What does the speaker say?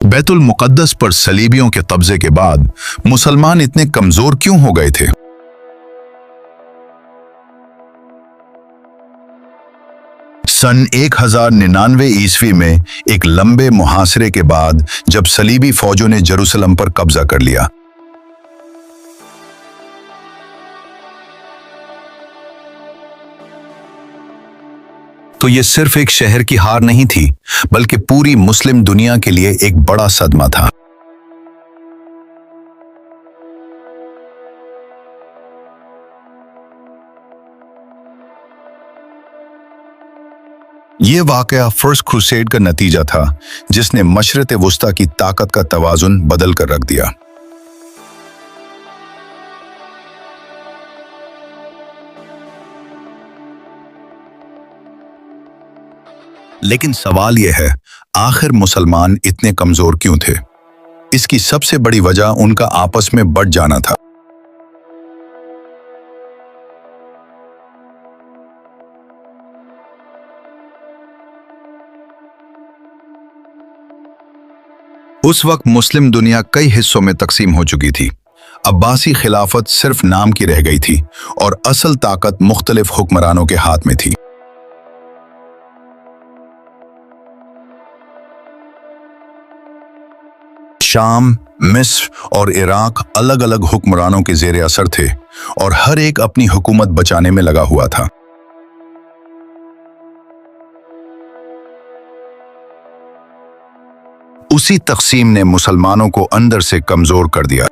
बैतुल मुक़द्दस पर सलीबियों के कब्जे के बाद मुसलमान इतने कमजोर क्यों हो गए थे? सन 1099 ईस्वी में एक लंबे मुहासरे के बाद जब सलीबी फौजों ने जेरूसलम पर कब्जा कर लिया, तो ये सिर्फ एक शहर की हार नहीं थी, बल्कि पूरी मुस्लिम दुनिया के लिए एक बड़ा सदमा था। ये वाकया फर्स्ट क्रूसेड का नतीजा था, जिसने मशरक़ वुस्ता की ताकत का तवाज़ुन बदल कर रख दिया। लेकिन सवाल यह है, आखिर मुसलमान इतने कमजोर क्यों थे? इसकी सबसे बड़ी वजह उनका आपस में बढ़ जाना था। उस वक्त मुस्लिम दुनिया कई हिस्सों में तकसीम हो चुकी थी। अब्बासी खिलाफत सिर्फ नाम की रह गई थी और असल ताकत मुख्तलिफ हुक्मरानों के हाथ में थी। शाम, मिस्र और इराक अलग अलग हुक्मरानों के ज़ेरे असर थे और हर एक अपनी हुकूमत बचाने में लगा हुआ था। उसी तक़सीम ने मुसलमानों को अंदर से कमजोर कर दिया।